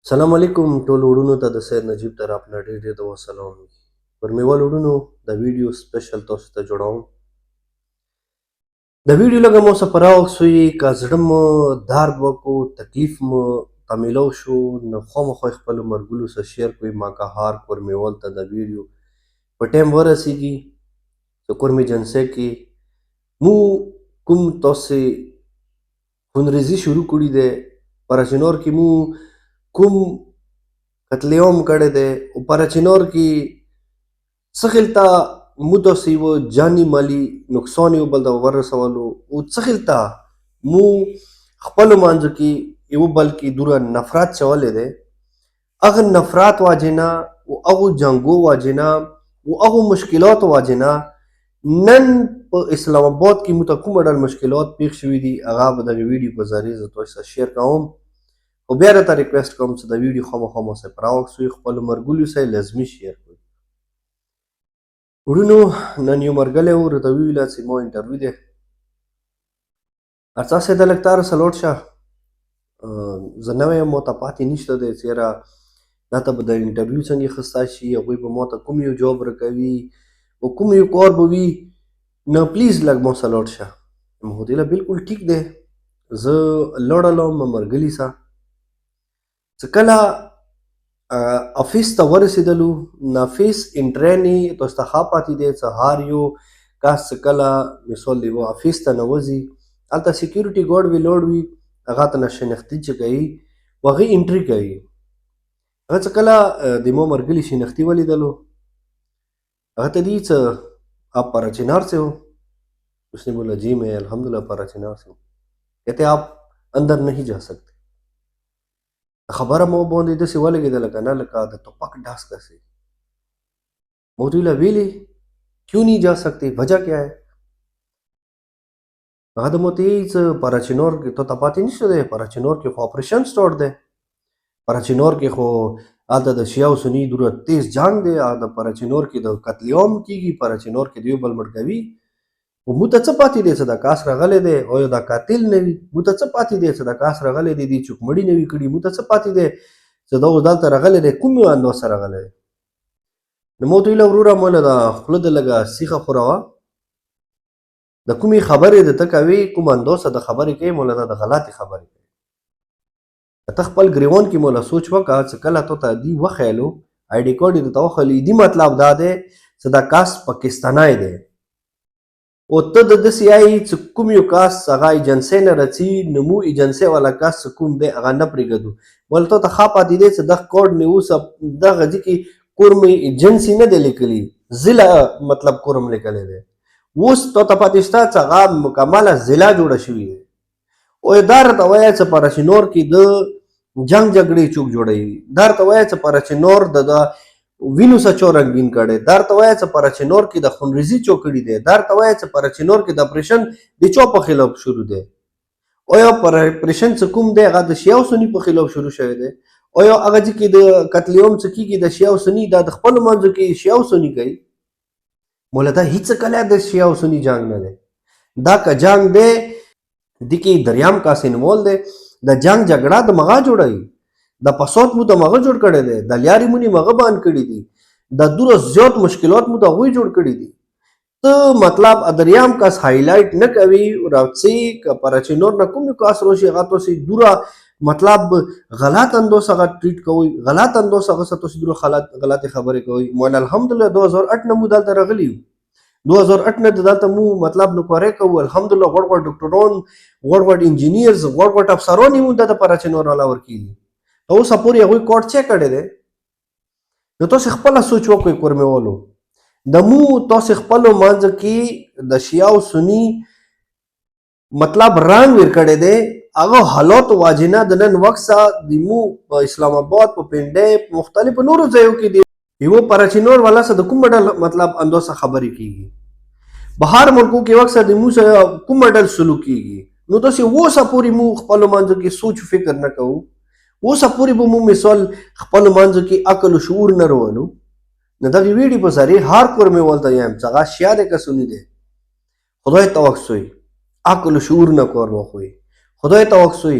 سلام علیکم ټول وروڼو ته د سید نجیب طرف نه ډېر ډېر د سلام پر میوال وروڼو د ویډیو سپیشل تاسو ته جوړوم د ویډیو لږه مو څه پراوښت سوی که زړه مو درد وکړو تکلیف مو ته میلو شو نو خامخا خپلو ملګرو سره شیر کړئ ما که هر کور میوال ته د ویډیو په ټایم ورسیږي د کور میجنسۍ کې مو کوم تاسې خونریزي شروع کړي دی پرچینور کې مو کوم قتل عام کړی دی او پرچینور کې څه خلته مو تاسې یوه جاني مالي نقصان یو بل ته ورسولو او څه خلته مو خپلو منځو کې یو بل کې دوره نفرت چولی دی هغه نفرت واجې نه او هغو جنګو واجې نه او هغو مشکلاتو واجې نه نن په اسلام آباد کې موږ ته کومه ډول مشکلات پیښ شوي دي هغه به دغه ویډیو په ذریعې زه تاسو سره شیر کوم خو بیا راته ریکویسټ کوم چې د ویډیو خامخا ما سره راوښسوئ خپلو ملګرو سره لازمي شیر کړئ وروڼو نن یو ملګری و راته وویله چې ما انټرویو دی هر څه سیده لږ تا رسه لاړ شه زه نوی یم ما ته پاتې نشته دی چې یاره دا ته به د انټرویو څنګه اخیستی شي هغوی به ما ته کوم یو جواب راکوي او کوم یو کار به وي نو پلیز لږ ما سره لاړ شه ما ورته ویله بلکل ټیک دی زه لاړلم ملګري سره چې کله افیس ته ورسېدلو نو افیس انټرینې تاسو ته ښه پاتې دی چې هر یو کس چې کله مثال د یوه افیس ته ننوځي هلته سیکیورټي ګارډ وي لوړ وي هغه ته نه شنختي چې کوي و هغې انټري کوي هغه چې کله د ما ملګري شنختي ولیدلو هغه ته دی چې आप parachinar से हो उसने बोला जी मैं अल्हम्दुलिल्लाह parachinar से हूँ कहते आप अंदर नहीं जा सकते خبره مو باندې داسې ولګېدله که نه لکه د ټوپک ډاس کسې ما ورته ویله ویلې کیوں نہیں جا سکتے وجہ کیا ہے هغه د موته یې چې پراچینور کې تو ته پاتې نشته دی پراچینور کې خو اپریشن سټارټ دی پراچینور کې خو هلته د شیعه او سني دومره تیز جنګ دی د پراچینور کې د قتل عام کېږي پراچینور کې د یو بل مړ کوي و موږ ته څه پاتې دی چې دا کاس راغلی دی او دا قاتل نه وي موږ ته څه پاتې دی چې دا کاس راغلی دی دې چوکمړي نه وي کړي موږ ته څه پاتې دی چې دا اوس دلته راغلی دی کوم یو اندازه راغلی دی نو ما ورته ویله وروره موله دا خوله د لږه سیخه خوروه د کومې خبرې د ته کوې کوم اندازه د خبرې کوې موله دا د غلطې خبرې کوې ته خپل ګریوان کې موله سوچ وکړه چې کله تو ته دي وښیلو آی ډي کارډ یې درته وښیلو دي مطلب دا دی چې دا کس پاکستانی دی او ته د داسې یایې چې کوم یو کس هغه ایجنسۍ نه راځي نو موږ ایجنسۍ والا کس چې کوم دی هغه نه پرېږدو بل ته ته ښه پاتې دی چې دغه کارډ مې اوس دغه ځای کې کور مې ایجنسي نه دی لیکلي ضلع مطلب کور م لیکلی دی اوس ته ته پاتې شته چې هغه مکمله ضلع جوړه شوې دی او دا راته وایه چې پراچینور کې د جنګ جګړې څوک جوړوي دا راته وایه چې پراچینور د وینو سره چا رنګین کړی دا راته وایه چې پراچینور کې د خونریزي چا کړي دی دا راته وایه چې پراچینور کې د اپریشن د چا په خلاف شروع دی آیا اپریشن چې کوم دی هغه د شیعه او سني په خلاف شروع شوی دی آیا هغه چې کې د قتل عام څه کېږي د شیعه او سني دا د خپلو منځو کې شیعه او سني کوي مولا دا هیڅ کله د شیعه او سني جنګ نه دی دا که جنګ دی د کې دریام کاس انوال دی د جنګ جګړه د مغه جوړوي د فساد مو د مغه جوړ کړی دی د لیارې مونې مغه باندې کړي دي د دوره زیات مشکلات مو د هغوی جوړ کړي دي ته مطلب دریام کاس هایلایټ نه کوي راځي که پراچینور نه کوم یو کاس راشي هغه تاسې دوره مطلب غلط انداز هغه ټریټ کوئ غلط انداز هغه سره تاسې دوره غلطې خبرې کوئ مولا الحمدلله 2008 نه مو دلته راغلي یو 2008 نه دلته مو مطلب نوکرۍ کوو الحمدلله غوړ غوړ ډاکټران غوړ غوړ انجینیرز غوړ غوړ افسران یې مو دلته پراچینور والا ورکېږي اوسه پورې هغوی کارډ چک کړی دی نو تاسې خپله سوچ وکړئ کورمیوالو د مو تاسې خپلو منځو کې د شیعه او سني مطلب رنګ ور کړی دی هغه حالاتو واجې نه د نن وخت سره د مو په اسلام آباد په پنډۍ په مختلفو نورو ځایو کې دی یو پراچینور والا سره د کوم ډول مطلب اندازه خبرې کېږي بهر ملکو کې وخت سره د مو سره کوم ډول سلوک کېږي نو تاسې اوسه پورې مو خپلو منځو کې سوچ فکر نه کوو اوسه پورې به مو مثال خپلو منځو کې عقل و شعور نه راولو نو دغې ویډیو په ذریعې هر کور مې ولته یم چې هغه شیعه دی که سني دی خدای ته وکسوئ عقل و شعور نه کار واخلئ خدای ته وکسوئ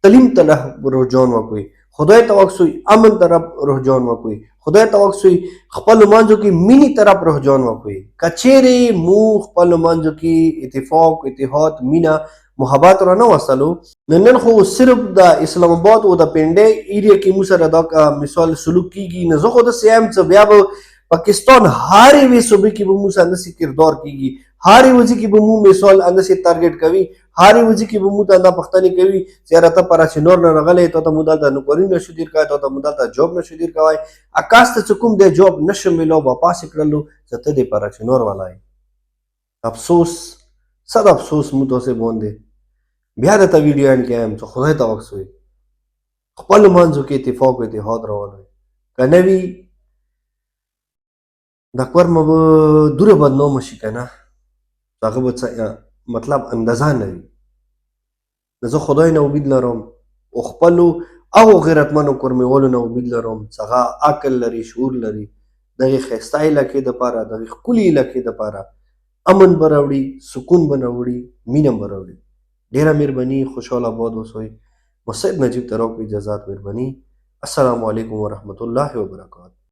تعلیم ته رجوع وکړئ خدای ته وکسوي امن طرف رجوع وکوي خدای ته وکسوي خپل منځو کې مینی طرف رجوع وکوي کچېرې مو خپل منځو کې اتفاق اتحاد مینا محبت را نه وصلو نن خو صرف د اسلام آباد او د پنډې ایریا کې مو سره دا مثال سلوک کیږي نه زه خو د سیم څه بیا به पाकिस्तान हारे वे सूबे की बमू से अंदर से किरदार कीगी हारे वजी की बमू मिसाल अंदर से टारगेट कवी हारे वजी की बमू ता पख्तानी कवी सियारता पराचिनोर न रगले तो मुदल ता नुकरी न शुदीर का तो मुदल ता जॉब न शुदीर का आकाश त चुकुम दे जॉब नश मिलो वापस इकड़लो जते दे पराचिनोर वाला है अफसोस सद अफसोस मुतो से बोंदे बिया द वीडियो एंड के हम तो खुदा ता वक्सोई खपल मंजो के इत्तेफाक इत्तेहाद रवालो कनवी دا کورمه به دوره بدنامه شي که نه هغه به مطلب اندازه نه وي زه خدای نه امید لرم او خپلو هغو غیرتمنو کورمیوالو نه امید لرم چې هغه عقل لري شعور لري دغې ښایسته علاقې دپاره دغې ښکلي علاقې دپاره امن به راوړي سکون به راوړي مینه به راوړي ډېره مهرباني خوشحال آباد اوسئ مسید نجیب تراک اجازات مهرباني السلام علیکم ورحمت الله وبرکاته